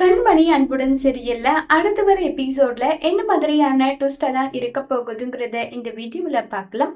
கண்மணி அன்புடன் சரியில்ல அடுத்த வர எபிசோட்ல என்ன மாதிரியான ட்விஸ்ட் எல்லாம் இருக்க போகுதுங்கிறத இந்த வீடியோல பார்க்கலாம்.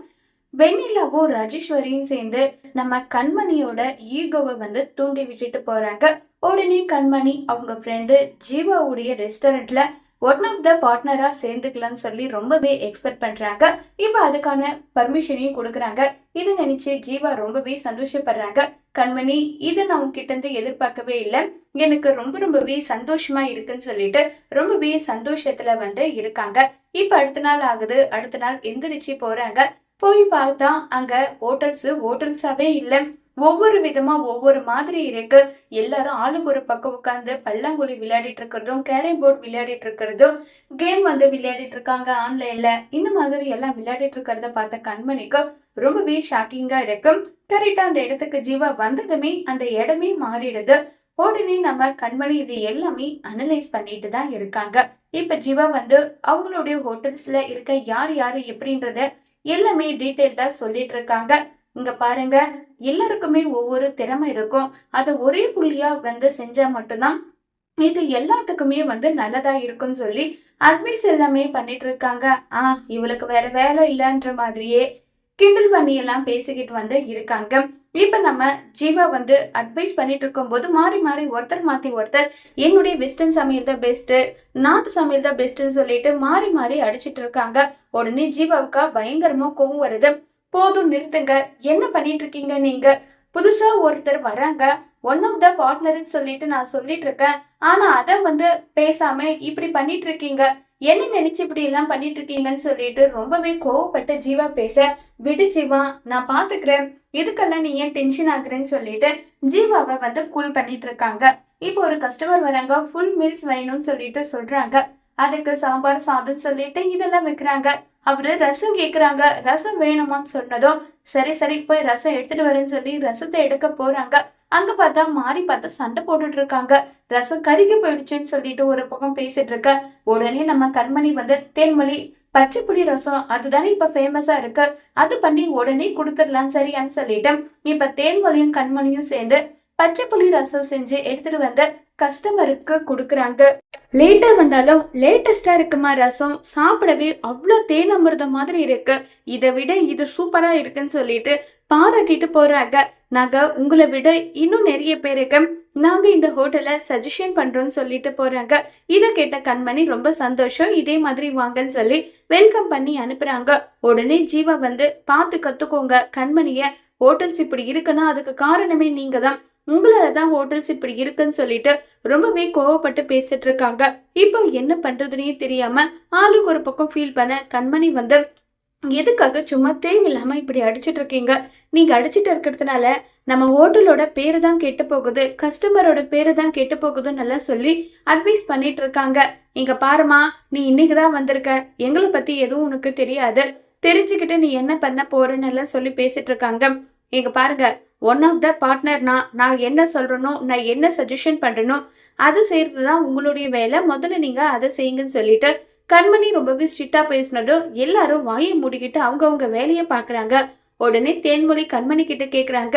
வெண்ணிலாவும் ராஜேஸ்வரியும் சேர்ந்து நம்ம கண்மணியோட ஈகோவை தூண்டி விட்டுட்டு போறாங்க. உடனே கண்மணி அவங்க ஃப்ரெண்டு ஜீவாவுடைய ரெஸ்டாரண்ட்ல ஒன் ஆஃப் த பார்ட்னரா சேர்ந்துக்கலாம்னு சொல்லி ரொம்பவே எக்ஸ்பெக்ட் பண்றாங்க. இப்ப அதுக்கான பர்மிஷனையும் கொடுக்குறாங்க. இதை நினைச்சு ஜீவா ரொம்பவே சந்தோஷப்படுறாங்க. கண்மணி, இதை நான் உங்ககிட்ட இருந்து எதிர்பார்க்கவே இல்லை, எனக்கு ரொம்பவே சந்தோஷமா இருக்குன்னு சொல்லிட்டு ரொம்பவே சந்தோஷத்துல இருக்காங்க. இப்ப அடுத்த நாள் ஆகுது. அடுத்த நாள் எந்திரிச்சு போறாங்க. போய் பார்த்தா அங்க ஹோட்டல்ஸாவே இல்லை. ஒவ்வொரு விதமா ஒவ்வொரு மாதிரி இருக்கு. எல்லாரும் ஆளுக்கு ஒரு பக்கம் உட்காந்து பல்லாங்குழி விளையாடிட்டு இருக்கிறதும், கேரம் போர்டு விளையாடிட்டு இருக்கிறதும், கேம் விளையாடிட்டு இருக்காங்க ஆன்லைன்ல. இந்த மாதிரி எல்லாம் விளையாடிட்டு இருக்கிறத பார்த்த கண்மணிக்கு ரொம்பவே ஷாக்கிங்கா இருக்கும். கரெக்டா அந்த இடத்துக்கு ஜீவா வந்ததுமே அந்த இடமே மாறிடுது. உடனே நம்ம கண்மணி இது எல்லாமே அனலைஸ் பண்ணிட்டு தான் இருக்காங்க. இப்ப ஜீவா அவங்களுடைய ஹோட்டல்ஸ்ல இருக்க யார் யாரு எப்படின்றத எல்லாமே டீட்டெயில்டா சொல்லிட்டு இருக்காங்க. இங்க பாருங்க, எல்லாருக்குமே ஒவ்வொரு திறமை இருக்கும். அதை ஒரே புள்ளியா செஞ்சா மட்டும்தான் இது எல்லாத்துக்குமே நல்லதா இருக்குன்னு சொல்லி அட்வைஸ் எல்லாமே பண்ணிட்டு இருக்காங்க. இவளுக்கு வேற வேலை இல்லைன்ற மாதிரியே கிண்டல் பண்ணி எல்லாம் பேசிக்கிட்டு இருக்காங்க. இப்ப நம்ம ஜீவா அட்வைஸ் பண்ணிட்டு இருக்கும் போது மாறி மாறி ஒருத்தர் மாத்தி ஒருத்தர் என்னுடைய வெஸ்டர்ன் சமையல் தான் பெஸ்ட், நாட்டு சமையல் தான் பெஸ்ட்ன்னு சொல்லிட்டு மாறி மாறி அடிச்சிட்டு இருக்காங்க. உடனே ஜீவாவுக்கா பயங்கரமா கோவம் வருது. போதும், நிறுத்துங்க, என்ன பண்ணிட்டு இருக்கீங்க நீங்க? புதுசா ஒருத்தர் வராங்க, ஒன் ஆஃப் த பார்ட்னர்ன்னு சொல்லிட்டு நான் சொல்லிட்டு இருக்கேன். ஆனா அத பேசாம இப்படி பண்ணிட்டு இருக்கீங்க, என்ன நினைச்சு இப்படி எல்லாம் பண்ணிட்டு இருக்கீங்கன்னு சொல்லிட்டு ரொம்பவே கோவப்பட்டு ஜீவா பேச, விடு ஜீவா, நான் பாத்துக்கிறேன், இதுக்கெல்லாம் நீ ஏன் டென்ஷன் ஆகுறேன்னு சொல்லிட்டு ஜீவாவை கூல் பண்ணிட்டு இருக்காங்க. இப்போ ஒரு கஸ்டமர் வராங்க, ஃபுல் மீல்ஸ் வேணும்னு சொல்லிட்டு சொல்றாங்க. அதுக்கு சாம்பார் சாதம் சொல்லிட்டு இதெல்லாம் வைக்கிறாங்க. அவரு ரசம் கேக்குறாங்க. ரசம் வேணுமான்னு சொன்னதும் சரி போய் ரசம் எடுத்துட்டு வரேன்னு சொல்லி ரசத்தை எடுக்க போறாங்க. அங்க பார்த்தா மாறி பார்த்து சண்டை போட்டுட்டு இருக்காங்க. ரசம் கருகி போயிடுச்சுன்னு சொல்லிட்டு ஒரு பக்கம் பேசிட்டு இருக்க. உடனே நம்ம கண்மணி தேன்மொழி, பச்சை புளி ரசம் அதுதானே இப்ப ஃபேமஸா இருக்கு, அது பண்ணி உடனே கொடுத்துடலாம் சரியான்னு சொல்லிட்டு இப்ப தேன்மொழியும் கண்மணியும் சேர்ந்து பச்சை புளி ரசம் செஞ்சு எடுத்துட்டு கஸ்டமருக்கு கொடுக்குறாங்க. லேட்டா வந்தாலும் லேட்டஸ்டா இருக்குமா ரசம், சாப்பிடவே அவ்வளோ தேன் அமிர்தம் மாதிரி இருக்கு, இதை விட இது சூப்பரா இருக்குன்னு சொல்லிட்டு பாராட்டிட்டு போறாங்க. நாங்க உங்களை விட இன்னும் நிறைய பேருக்கு நாங்க இந்த ஹோட்டலை சஜஷன் பண்றோம்னு சொல்லிட்டு போறாங்க. இதை கேட்ட கண்மணி ரொம்ப சந்தோஷம், இதே மாதிரி வாங்கன்னு சொல்லி வெல்கம் பண்ணி அனுப்புறாங்க. உடனே ஜீவா பார்த்து கத்துக்கோங்க கண்மணிய, ஹோட்டல்ஸ் இப்படி இருக்குன்னா அதுக்கு காரணமே நீங்க தான், உங்களாலதான் ஹோட்டல்ஸ் இப்படி இருக்குன்னு சொல்லிட்டு ரொம்பவே கோவப்பட்டு பேசிட்டு இருக்காங்க. இப்போ என்ன பண்றதுன்னே தெரியாம ஆளுக்கு ஒரு பக்கம் ஃபீல் பண்ண கண்மணி எதுக்காக சும்மா தேவையில்லாம இப்படி அடிச்சிட்டு இருக்கீங்க, நீங்க அடிச்சிட்டு இருக்கிறதுனால நம்ம ஹோட்டலோட பேரு தான் கெட்டு போகுது, கஸ்டமரோட பேரு தான் கெட்டு போகுதுன்னு நல்லா சொல்லி அட்வைஸ் பண்ணிட்டு இருக்காங்க. இங்க பாருமா, நீ இன்னைக்குதான் வந்திருக்க, எங்களை பத்தி எதுவும் உனக்கு தெரியாது, தெரிஞ்சுக்கிட்டு நீ என்ன பண்ண போறன்னு எல்லாம் சொல்லி பேசிட்டு இருக்காங்க. இங்க பாருங்க, ஒன் ஆஃப் த பார்ட்னர்னா நான் என்ன சொல்றேனோ, நான் என்ன சஜஷன் பண்றேனோ அது செய்யறதுதான் உங்களுடைய வேலை, முதல்ல நீங்க அதை செய்யுங்கன்னு சொல்லிட்டு கண்மணி ரொம்பவே ஸ்ட்ரிக்டா பேசினதும் எல்லாரும் வாயை மூடிக்கிட்டு அவங்கவுங்க வேலையை பாக்குறாங்க. உடனே தேன்மொழி கண்மணி கிட்ட கேக்குறாங்க,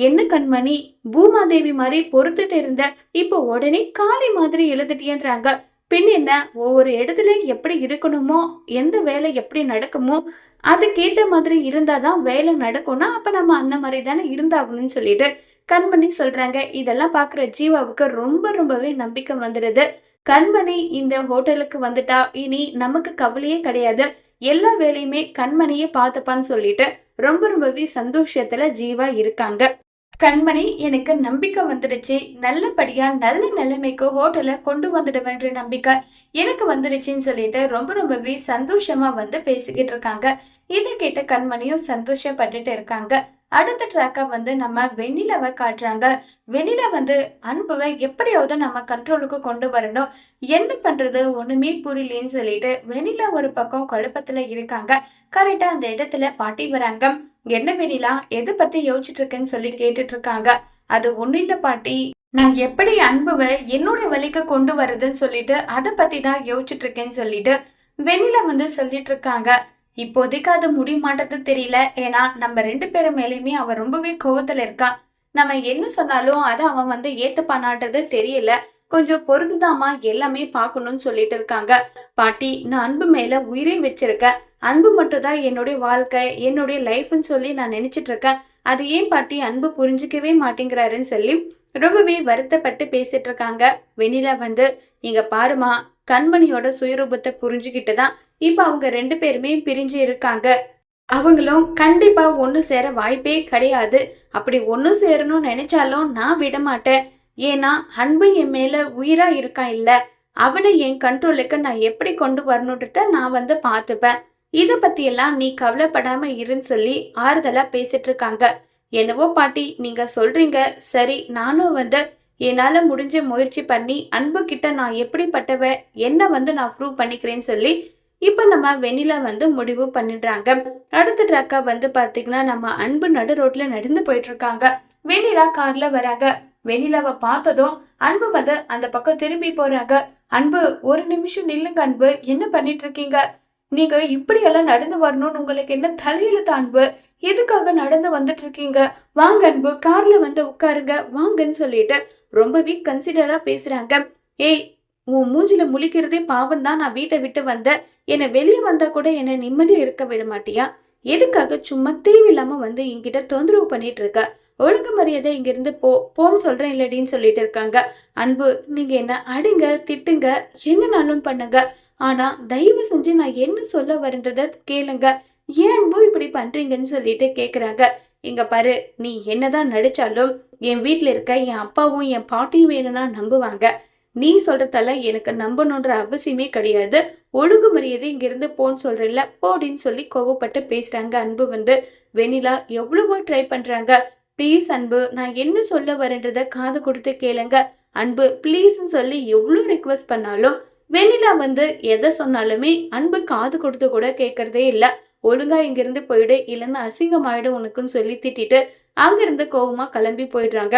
என்ன கண்மணி, பூமாதேவி மாதிரி பொறுத்துட்டு இருந்த, இப்போ உடனே காளி மாதிரி எழுதிட்டேன்றாங்க. பின் என்ன, ஒவ்வொரு இடத்துல எப்படி இருக்கணுமோ, எந்த வேலை எப்படி நடக்குமோ அதுக்கேற்ற மாதிரி இருந்தாதான் வேலை நடக்கும்னா அப்ப நம்ம அந்த மாதிரி தானே இருந்தாகணும்னு சொல்லிட்டு கண்மணி சொல்றாங்க. இதெல்லாம் பாக்குற ஜீவாவுக்கு ரொம்பவே நம்பிக்கை வந்துடுது. கண்மணி இந்த ஹோட்டலுக்கு வந்துட்டா இனி நமக்கு கவலையே கிடையாது, எல்லா வேலையுமே கண்மணியே பார்த்துப்பான்னு சொல்லிட்டு ரொம்பவே சந்தோஷத்துல ஜீவா இருக்காங்க. கண்மணி, எனக்கு நம்பிக்கை வந்துடுச்சு, நல்லபடியா நல்ல நிலைமைக்கு ஹோட்டலை கொண்டு வந்துடுவேன்ற நம்பிக்கை எனக்கு வந்துடுச்சுன்னு சொல்லிட்டு ரொம்பவே சந்தோஷமா பேசிக்கிட்டு இருக்காங்க. இதை கேட்ட கண்மணியும் சந்தோஷப்பட்டுட்டு இருக்காங்க. அடுத்த ட்ராக்கா நம்ம வெண்ணிலாவை காட்டுறாங்க. வெண்ணிலா அன்புவை எப்படியாவது நம்ம கண்ட்ரோலுக்கு கொண்டு வரணும், என்ன பண்றது ஒண்ணுமே புரியலன்னு சொல்லிட்டு வெண்ணிலா ஒரு பக்கம் குழப்பத்துல இருக்காங்க. கரெக்டா அந்த இடத்துல பாட்டி வராங்க. என்ன வெண்ணிலா, எதை பத்தி யோசிச்சுட்டு இருக்கேன்னு சொல்லி கேட்டுட்டு இருக்காங்க. அது ஒண்ணு இல்ல பாட்டி, நான் எப்படி அன்புவை என்னோட வழிக்கு கொண்டு வர்றதுன்னு சொல்லிட்டு அதை பத்தி தான் யோசிச்சுட்டு இருக்கேன்னு சொல்லிட்டு வெண்ணிலா சொல்லிட்டு இருக்காங்க. இப்போதைக்கு அது முடியுமான்றது தெரியல, ஏன்னா நம்ம 2 பேரும் மேலேயுமே அவன் ரொம்பவே கோவத்துல இருக்கான். நம்ம என்ன சொன்னாலும் அதை அவன் ஏத்துப்பானான்றது தெரியல. கொஞ்சம் பொறுத்துதாம்மா எல்லாமே பார்க்கணும்னு சொல்லிட்டு இருக்காங்க. பாட்டி, நான் அன்பு மேல உயிரே வச்சிருக்கேன். அன்பு மட்டும் தான் என்னுடைய வாழ்க்கை, என்னுடைய லைஃப்னு சொல்லி நான் நினைச்சிட்டு இருக்கேன். அது ஏன் பாட்டி அன்பு புரிஞ்சுக்கவே மாட்டேங்கிறாருன்னு சொல்லி ரொம்பவே வருத்தப்பட்டு பேசிட்டு இருக்காங்க. வெண்ணிலா வந்து, இங்க பாருமா, கண்மணியோட சுயரூபத்தை புரிஞ்சுக்கிட்டு தான் இப்ப அவங்க 2 பேருமே பிரிஞ்சு இருக்காங்க. அவங்களும் கண்டிப்பா ஒண்ணு சேர வாய்ப்பே கிடையாது. அப்படி ஒண்ணு சேரணும்னு நினைச்சாலும் நான் விட மாட்டேன். ஏன்னா அன்பு என் மேல உயிரா இருக்கான் இல்ல, அவனை என் கண்ட்ரோலுக்கு நான் எப்படி கொண்டு வரணும்ன்றத நான் வந்து பார்த்துப்பேன். இத பத்தி எல்லாம் நீ கவலைப்படாம இருன்னு சொல்லி ஆறுதலா பேசிட்டு இருக்காங்க. என்னவோ பாட்டி, நீங்க சொல்றீங்க சரி, நானும் வந்து என்னால முடிஞ்ச முயற்சி பண்ணி அன்பு கிட்ட நான் எப்படிப்பட்டவ என்ன வந்து நான் ப்ரூவ் பண்ணிக்கிறேன்னு சொல்லி இப்ப நம்ம வெண்ணிலா வந்து முடிவு பண்ணிடுறாங்க. அடுத்த ட்ராக்கா வந்து பாத்தீங்கன்னா நம்ம அன்பு நடு ரோட்ல நடந்து போயிட்டு இருக்காங்க. வெண்ணிலா கார்ல வராங்க. வெண்ணிலாவை பார்த்ததும் அன்பு வந்து அந்த பக்கம் திரும்பி போறாங்க. அன்பு, ஒரு நிமிஷம் நில்லுங்க அன்பு, என்ன பண்ணிட்டு இருக்கீங்க? நீங்க இப்படி எல்லாம் நடந்து வரணும்னு உங்களுக்கு என்ன தலையெழுத்து அன்பு? எதுக்காக நடந்து வந்துட்டு இருக்கீங்க? வாங்க அன்பு, கார்ல வந்து உட்காருங்க வாங்கன்னு சொல்லிட்டு ரொம்பவே கன்சிடரா பேசுறாங்க. ஏய், உன் மூஞ்சில முழிக்கிறதே பாவம் தான். நான் வீட்டை விட்டு வந்த என்னை வெளியே வந்தா கூட என்னை நிம்மதியா இருக்க விட மாட்டியா? எதுக்காக சும்மா தேவையில்லாம வந்து என்கிட்ட தொந்தரவு பண்ணிட்டு இருக்க? ஒழுங்கு மரியாதை இங்க இருந்து போன்னு சொல்றேன் இல்லடின்னு சொல்லிட்டு இருக்காங்க. அன்பு, நீங்க என்ன அடிங்க திட்டுங்க என்னனாலும் பண்ணுங்க, ஆனா தயவு செஞ்சு நான் என்ன சொல்ல வரேன்றத கேளுங்க. ஏன் அன்பு இப்படி பண்றீங்கன்னு சொல்லிட்டு கேக்குறாங்க. இங்க பாரு, நீ என்னதான் நடிச்சாலும் என் வீட்டுல இருக்க என் அப்பாவும் என் பாட்டியும் வேணும்னா நம்புவாங்க. நீ சொல்றதெல்லாம் எனக்கு நம்பணுன்ற அவசியமே கிடையாது. ஒழுங்கு மரியாதை இங்கிருந்து போன்னு சொல்றேன்ல, போடின்னு சொல்லி கோவப்பட்டு பேசுறாங்க. அன்பு வந்து வெண்ணிலா எவ்வளவோ ட்ரை பண்றாங்க. ப்ளீஸ் அன்பு, நான் என்ன சொல்ல வரேன்றத காது கொடுத்து கேளுங்க அன்பு ப்ளீஸ்ன்னு சொல்லி எவ்வளோ ரிக்வெஸ்ட் பண்ணாலும் வெண்ணிலா வந்து எதை சொன்னாலுமே அன்பு காது கொடுத்து கூட கேட்கறதே இல்லை. ஒழுங்கா இங்கிருந்து போயிடு, இல்லைன்னா அசிங்கமாயிடும் உனக்குன்னு சொல்லி திட்டிட்டு அங்கிருந்து கோவமா கிளம்பி போயிடுறாங்க.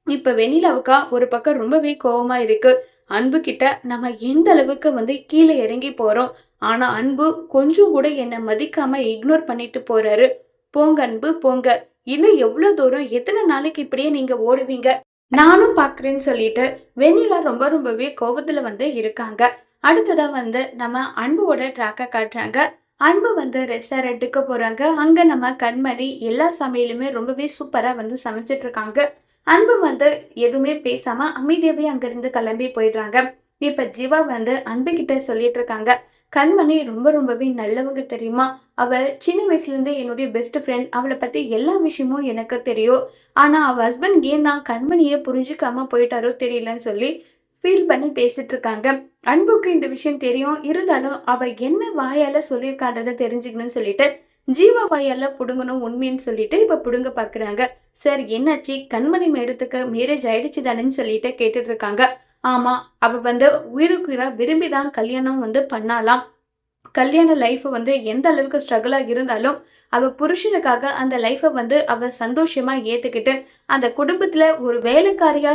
இப்ப வெண்ணிலாவுக்கா ஒரு பக்கம் ரொம்பவே கோவமா இருக்கு. அன்பு கிட்ட நம்ம எந்த அளவுக்கு வந்து கீழே இறங்கி போறோம், ஆனா அன்பு கொஞ்சம் கூட என்னை மதிக்காம இக்னோர் பண்ணிட்டு போறாரு. போங்க அன்பு போங்க, இன்னும் எவ்வளவு தூரம், எத்தனை நாளைக்கு இப்படியே நீங்க ஓடுவீங்க, நானும் பாக்குறேன்னு சொல்லிட்டு வெண்ணிலா ரொம்பவே கோவத்துல வந்து இருக்காங்க. அடுத்ததா வந்து நம்ம அன்புவோட ட்ராக்க காட்டுறாங்க. அன்பு வந்து ரெஸ்டாரண்ட்டுக்கு போறாங்க. அங்க நம்ம கண்மணி எல்லா சமையலுமே ரொம்பவே சூப்பரா வந்து சமைச்சிட்டு இருக்காங்க. அன்பு வந்து எதுவுமே பேசாம அமைதியாவே அங்கிருந்து கிளம்பி போயிடுறாங்க. இப்ப ஜீவா வந்து அன்பு கிட்ட சொல்லிட்டு இருக்காங்க. கண்மணி ரொம்பவே நல்லவங்க தெரியுமா? அவ சின்ன வயசுல இருந்தே என்னுடைய பெஸ்ட் ஃப்ரெண்ட். அவளை பத்தி எல்லா விஷயமும் எனக்கு தெரியும். ஆனா அவ ஹஸ்பண்ட் ஏன் நான் கண்மணியை புரிஞ்சுக்காம போயிட்டாரோ தெரியலன்னு சொல்லி ஃபீல் பண்ணி பேசிட்டு இருக்காங்க. அன்புக்கு இந்த விஷயம் தெரியும், இருந்தாலும் அவ என்ன வாயால சொல்லியிருக்கான்றத தெரிஞ்சுக்கணும்னு சொல்லிட்டு ஜீவா வாயால புடுங்கணும் உண்மைன்னு சொல்லிட்டு இப்ப புடுங்க பாக்குறாங்க. சார் என்னாச்சு? கண்மணி மேடத்துக்கு மேரேஜ் ஆயிடுச்சு தானேன்னு சொல்லிட்டு கேட்டுட்டு இருக்காங்க. ஆமா, அவ வந்து உயிருக்குயிரா விரும்பிதான் கல்யாணம் வந்து பண்ணாலாம். கல்யாண லைஃப் வந்து எந்த அளவுக்கு ஸ்ட்ரகிளா இருந்தாலும் அவ புருஷனுக்காக அந்த லைஃபை வந்து அவ சந்தோஷமா ஏத்துக்கிட்டு அந்த குடும்பத்துல ஒரு வேலைக்காரியா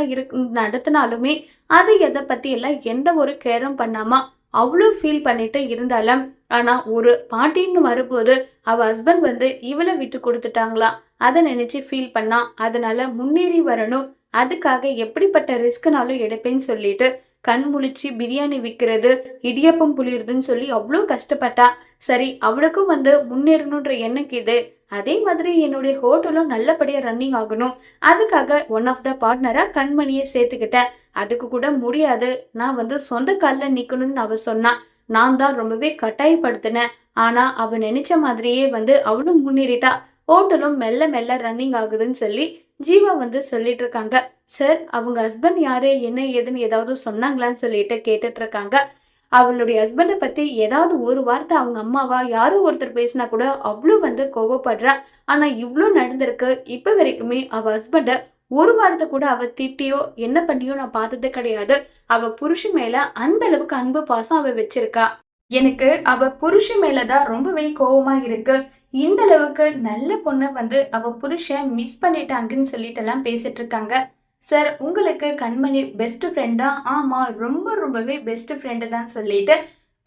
நடத்தினாலுமே அது எதை பத்தி எல்லாம் எந்த ஒரு கேரும் பண்ணாம அவ்வளோ ஃபீல் பண்ணிட்டு இருந்தாலும், ஆனா ஒரு பாட்டின்னு வரும்போது அவ ஹஸ்பண்ட் வந்து இவளை விட்டு கொடுத்துட்டாங்களாம். அதை நினைச்சு ஃபீல் பண்ணா. அதனால முன்னேறி வரணும், அதுக்காக எப்படிப்பட்ட ரிஸ்க்னாலும் எடுப்பேன்னு சொல்லிட்டு கண் முழிச்சு பிரியாணி விற்கிறது, இடியப்பம் புளியுறதுன்னு சொல்லி அவ்வளோ கஷ்டப்பட்டா. சரி, அவளுக்கும் வந்து முன்னேறணுன்ற எண்ணம் இது. அதே மாதிரி என்னுடைய ஹோட்டலும் நல்லபடியா ரன்னிங் ஆகணும், அதுக்காக ஒன் ஆஃப் த பார்ட்னரா கண்மணியை சேர்த்துக்கிட்டேன். அதுக்கு கூட முடியாது, நான் வந்து சொந்த காலில் நிக்கணும்னு அவ சொன்னா. நான் தான் ரொம்பவே கட்டாயப்படுத்தினேன். ஆனா அவ நினைச்ச மாதிரியே வந்து அவளும் முன்னேறிட்டா. ஹோட்டலும் மெல்ல மெல்ல ரன்னிங் ஆகுதுன்னு சொல்லி ஜீவா வந்து சொல்லிட்டு இருக்காங்க. சார், அவங்க ஹஸ்பண்ட் யாரு என்ன ஏதுன்னு ஏதாவது சொன்னாங்களான்னு சொல்லிட்டு கேட்டுட்டு இருக்காங்க. அவளுடைய ஹஸ்பண்டை பத்தி ஏதாவது ஒரு வார்த்தை அவங்க அம்மாவா யாரோ ஒருத்தர் பேசினா கூட அவ்வளோ வந்து கோவப்படுறா. ஆனா இவ்வளோ நடந்திருக்கு, இப்ப வரைக்குமே அவ ஹஸ்பண்ட ஒரு வாரத்தை கூட அவ திட்டியோ என்ன பண்ணியோ நான் பார்த்தது கிடையாது. அவ புருஷன் மேல அந்த அளவுக்கு அன்பு பாசம் அவ வச்சிருக்கா. எனக்கு அவ புருஷன் மேலதான் ரொம்பவே கோவமா இருக்கு. இந்த அளவுக்கு நல்ல பொண்ணை வந்து அவ புருஷன் மிஸ் பண்ணிட்டாங்கன்னு சொல்லிட்டு எல்லாம் பேசிட்டு இருக்காங்க. சார், உங்களுக்கு கண்மணி பெஸ்ட் ஃப்ரெண்டா? ஆமா, ரொம்பவே பெஸ்ட் ஃப்ரெண்டு தான் சொல்லிட்டு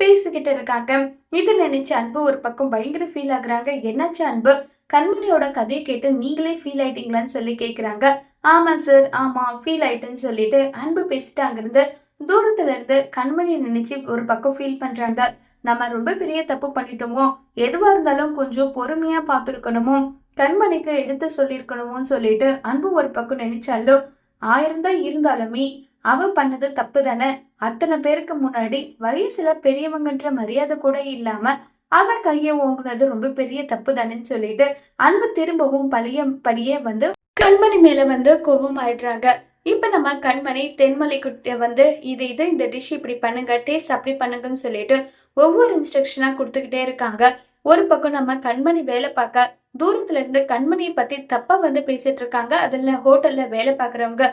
பேசிக்கிட்டு இருக்காங்க. இது நினைச்சு அன்பு ஒரு பக்கம் பயங்கர ஃபீல் ஆகுறாங்க. என்னாச்சு அன்பு? கண்மணியோட கதையை கேட்டு நீங்களே ஃபீல் ஆயிட்டீங்களான்னு சொல்லி கேக்குறாங்க. ஆமா சார், ஆமா ஃபீல் ஆயிட்டேன்னு சொல்லிட்டு அன்பு பேசிட்டு அங்கிருந்து தூரத்துல இருந்து கண்மணியை நினைச்சு ஒரு பக்கம் ஃபீல் பண்றாங்க. நம்ம ரொம்ப பெரிய தப்பு பண்ணிட்டோமோ, எதுவா இருந்தாலும் கொஞ்சம் பொறுமையா பார்த்துருக்கணுமோ, கண்மணிக்கு எடுத்து சொல்லியிருக்கணுமோன்னு சொல்லிட்டு அன்பு ஒரு பக்கம் நினைச்சாலும், ஆயிரம் தான் இருந்தாலுமே அவ பண்ணது தப்பு தானே. அத்தனை பேருக்கு முன்னாடி வயசுல பெரியவங்கன்ற மரியாதை கூட இல்லாம அவ கைய ஓங்குனது ரொம்ப பெரிய தப்பு தானேன்னு சொல்லிட்டு அன்பு திரும்பவும் பழைய படியே வந்து கண்மணி மேல வந்து கோபம் ஆயிடுறாங்க. இப்ப நம்ம கண்மணி தென்மலை கிட்ட வந்து இது இந்த டிஷ் இப்படி பண்ணுங்க, டேஸ்ட் அப்படி பண்ணுங்கன்னு சொல்லிட்டு ஒவ்வொரு இன்ஸ்ட்ரக்ஷனா கொடுத்துக்கிட்டே இருக்காங்க. ஒரு பக்கம் நம்ம கண்மணி வேலை பார்க்க தூரத்துல இருந்து கண்மணியை பத்தி தப்பா வந்து பேசிட்டு இருக்காங்க. அதுல ஹோட்டல்ல வேலை பார்க்கறவங்க,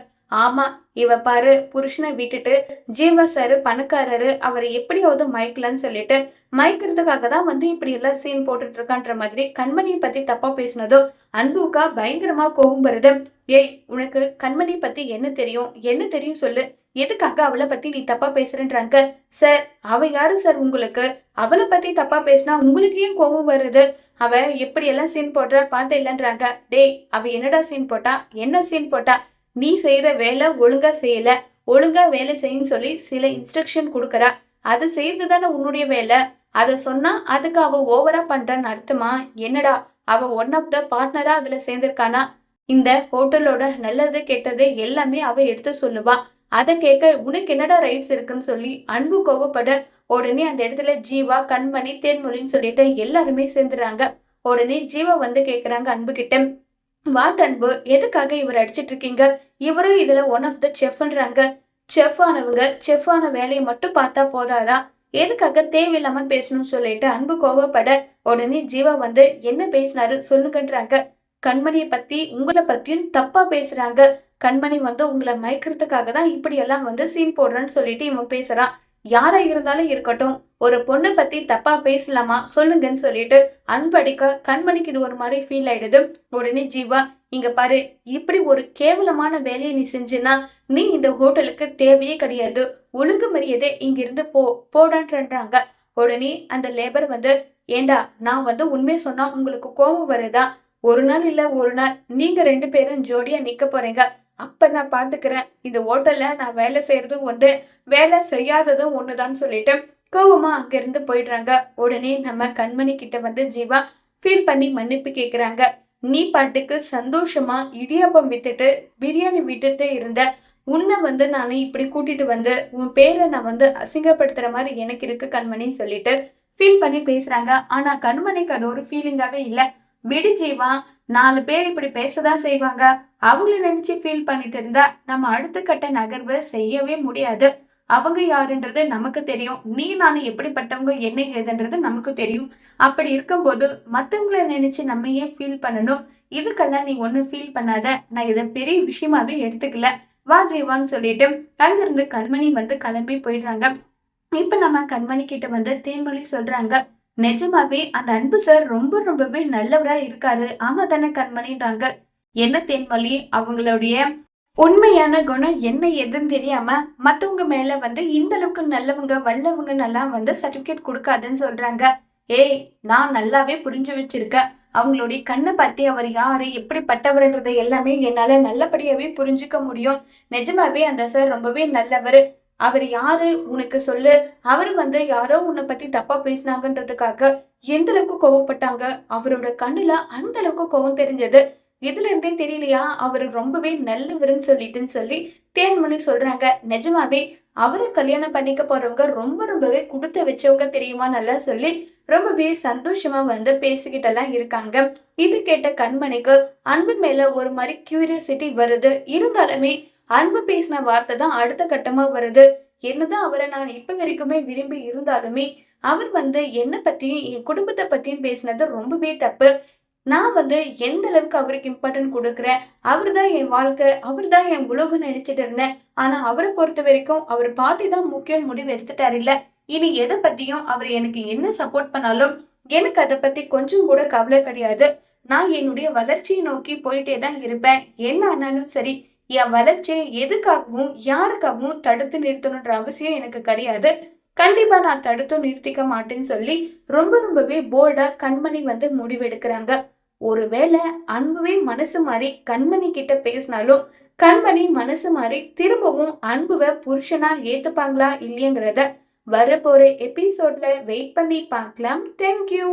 ஆமா இவ பாரு புருஷனை விட்டுட்டு ஜீவா சாரு பணக்காரரு, அவரை எப்படியாவது மயக்கலான்னு சொல்லிட்டு மயக்கிறதுக்காக தான் வந்து இப்படி எல்லாம் சீன் போட்டுட்டு இருக்கான்ற மாதிரி கண்மணியை பத்தி தப்பா பேசினதும் அன்புக்கா பயங்கரமா கோவம் வருது. ஏய், உனக்கு கண்மணி பத்தி என்ன தெரியும், என்ன தெரியும் சொல்லு, எதுக்காக அவளை பத்தி நீ தப்பா பேசுறேன்றாங்க. சார், அவ யாரு சார் உங்களுக்கு, அவளை பத்தி தப்பா பேசினா உங்களுக்கு ஏன் கோவம் வருது, அவ எப்படி எல்லாம் சீன் போடுற பார்த்த இல்லைன்றாங்க. டேய், அவ என்னடா சீன் போட்டா, என்ன சீன் போட்டா, நீ செய்யற வேலை ஒழுங்கா செய்யல, ஒழுங்கா வேலை செய்யுன்னு சொல்லி சில இன்ஸ்ட்ரக்ஷன் கொடுக்கறா, அது செய்யறது தானே உன்னுடைய வேலை, அதை சொன்னா அதுக்கு அவ ஓவரா பண்றான்னு அர்த்தமா என்னடா, அவ ஒன் ஆஃப் த பார்ட்னரா அதுல சேர்ந்திருக்கானா, இந்த ஹோட்டலோட நல்லது கெட்டது எல்லாமே அவ எடுத்து சொல்லுவா, அதை கேட்க உனக்கு என்னடா ரைட்ஸ் இருக்குன்னு சொல்லி அன்பு கோவப்பட உடனே அந்த இடத்துல ஜீவா கண்மணி தேன்மொழின்னு சொல்லிட்டு எல்லாருமே சேர்ந்துறாங்க. உடனே ஜீவா வந்து கேக்குறாங்க அன்பு கிட்ட, வாட் அன்பு, எதுக்காக இவர் அடிச்சிட்டு இருக்கீங்க, இவரும் இதுல ஒன் ஆஃப் த செஃப்ன்றாங்க. செஃப் ஆனவங்க செஃப் ஆன வேலையை மட்டும் பார்த்தா போதாதா, எதுக்காக தேவையில்லாம பேசணும்னு சொல்லிட்டு அன்பு கோவப்பட உடனே ஜீவா வந்து என்ன பேசினாரு சொல்லுங்கன்றாங்க. கண்மணியை பத்தி உங்களை பத்தியும் தப்பா பேசுறாங்க, கண்மணி வந்து உங்களை மயக்கிறதுக்காக தான் இப்படி எல்லாம் வந்து சீன் போடுறேன்னு சொல்லிட்டு இவன் பேசுறான். யாரா இருந்தாலும் இருக்கட்டும், ஒரு பொண்ணை பத்தி தப்பா பேசலாமா சொல்லுங்கன்னு சொல்லிட்டு அன்படிக்க கண்மணிக்கு இது ஒரு மாதிரி ஃபீல் ஆயிடுது. உடனே ஜீவா, இங்க பாரு, இப்படி ஒரு கேவலமான வேலையை நீ செஞ்சினா நீ இந்த ஹோட்டலுக்கு தேவையே கிடையாது, ஒழுங்கு மரியாதை இங்கிருந்து போடான்றாங்க. உடனே அந்த லேபர் வந்து, ஏண்டா நான் வந்து உண்மையை சொன்னா உங்களுக்கு கோபம் வருதா, ஒரு நாள் இல்ல ஒரு நாள் நீங்க ரெண்டு பேரும் ஜோடியா நிக்க போறீங்க, அப்ப நான் பாத்துக்கிறேன், இந்த ஹோட்டல்ல நான் வேலை செய்யறதும் ஒன்று வேலை செய்யாததும் ஒண்ணுதான் சொல்லிட்டு கோவமா அங்கிருந்து போயிடுறாங்க. உடனே நம்ம கண்மணி கிட்ட வந்து ஜீவா ஃபீல் பண்ணி மன்னிப்பு கேக்குறாங்க. நீ பாட்டுக்கு சந்தோஷமா இடியாப்பம் விட்டுட்டு பிரியாணி விட்டுட்டு இருந்த உன்னை வந்து நான் இப்படி கூட்டிட்டு வந்து உன் பேரை நான் வந்து அசிங்கப்படுத்துற மாதிரி எனக்கு இருக்கு கண்மணின்னு சொல்லிட்டு ஃபீல் பண்ணி பேசுறாங்க. ஆனா கண்மணிக்கு அது ஒரு ஃபீலிங்காவே இல்ல. விடு ஜீவா, 4 பேர் இப்படி பேசதான் செய்வாங்க, அவங்கள நினைச்சு ஃபீல் பண்ணிட்டு இருந்தா நம்ம அடுத்த கட்ட நகர்வு செய்யவே முடியாது. அவங்க யாருன்றது நமக்கு தெரியும், நீ நானும் எப்படிப்பட்டவங்க என்ன ஏதுன்றது நமக்கு தெரியும். அப்படி இருக்கும்போது மத்தவங்கள நினைச்சு நம்ம ஏன் ஃபீல் பண்ணணும், இதுக்கெல்லாம் நீ ஒன்னும் ஃபீல் பண்ணாத, நான் இதை பெரிய விஷயமாவே எடுத்துக்கல, வா ஜீவான்னு சொல்லிட்டு அங்கிருந்து கண்மணி வந்து கிளம்பி போயிடுறாங்க. இப்ப நம்ம கண்மணி கிட்ட வந்து தேன்மொழி சொல்றாங்க, நிஜமாவே அந்த அன்பு சார் ரொம்பவே நல்லவரா இருக்காரு, ஆமா தானே கண்மணின்றாங்க. என்ன தேன்மொழி, அவங்களுடைய உண்மையான குணம் என்ன எதுன்னு தெரியாம மத்தவங்க மேல வந்து இந்த அளவுக்கு நல்லவங்க வல்லவங்க நல்லா வந்து சர்டிபிகேட் கொடுக்காதுன்னு சொல்றாங்க. ஏய், நான் நல்லாவே புரிஞ்சு வச்சிருக்கேன், அவங்களுடைய கண்ணை பத்தி அவர் யாரு எப்படிப்பட்டவர்ன்றதை எல்லாமே என்னால நல்லபடியாவே புரிஞ்சுக்க முடியும். நிஜமாவே அந்த சார் ரொம்பவே நல்லவர், அவர் யாரு உனக்கு சொல்லு, அவர் வந்து யாரோ உன்னை பத்தி தப்பா பேசினாங்கன்றதுக்காக எந்த அளவுக்கு கோவப்பட்டாங்க, அவரோட கண்ணுல அந்த அளவுக்கு கோவம் தெரிஞ்சது, இதுல இருந்தே தெரியலையா அவரு ரொம்பவே நல்லவருன்னு சொல்லிட்டுன்னு சொல்லி தேன்மொழி சொல்றாங்க. நிஜமாவே அவரை கல்யாணம் பண்ணிக்க போறவங்க ரொம்பவே கொடுத்து வச்சவங்க தெரியுமா நல்லா சொல்லி ரொம்பவே சந்தோஷமா வந்து பேசிக்கிட்டெல்லாம் இருக்காங்க. இது கேட்ட கண்மணிக்கு அன்பு மேல ஒரு மாதிரி கியூரியாசிட்டி வருது. இருந்தாலுமே அன்பு பேசின வார்த்தை தான் அடுத்த கட்டமா வருது. என்னதான் அவரை நான் இப்ப வரைக்குமே விரும்பி இருந்தாலுமே அவர் வந்து என்ன பத்தியும் என் குடும்பத்தை பத்தியும் பேசினது ரொம்பவே தப்பு. நான் வந்து எந்த அளவுக்கு அவருக்கு இம்பார்ட்டன்ட் கொடுக்குறேன், அவர் தான் என் வாழ்க்கை, அவர் தான் என் உலகம் நினைச்சிட்டு இருந்தேன். ஆனா அவரை பொறுத்த வரைக்கும் அவர் பாட்டி தான் முக்கியம் முடிவு எடுத்துட்டாரு இல்ல. இனி எதை பத்தியும் அவர் எனக்கு என்ன சப்போர்ட் பண்ணாலும் எனக்கு அதை பத்தி கொஞ்சம் கூட கவலை கிடையாது. நான் என்னுடைய வளர்ச்சியை நோக்கி போயிட்டே தான் இருப்பேன். என்ன ஆனாலும் சரி, என் வளர்ச்சியை எதுக்காகவும் யாருக்காகவும் தடுத்து நிறுத்தணுன்ற அவசியம் எனக்கு கிடையாது. கண்டிப்பா நான் தடுத்து நிறுத்திக்க மாட்டேன்னு சொல்லி ரொம்பவே போல்டா கண்மணி வந்து முடிவெடுக்கிறாங்க. ஒருவேளை அன்புவே மனசு மாறி கண்மணி கிட்ட பேசினாலும் கண்மணி மனசு மாறி திரும்பவும் அன்புவை புருஷனா ஏத்துப்பாங்களா இல்லையங்கிறத வரப்போற எபிசோட்ல வெயிட் பண்ணி பார்க்கலாம். தேங்க்யூ.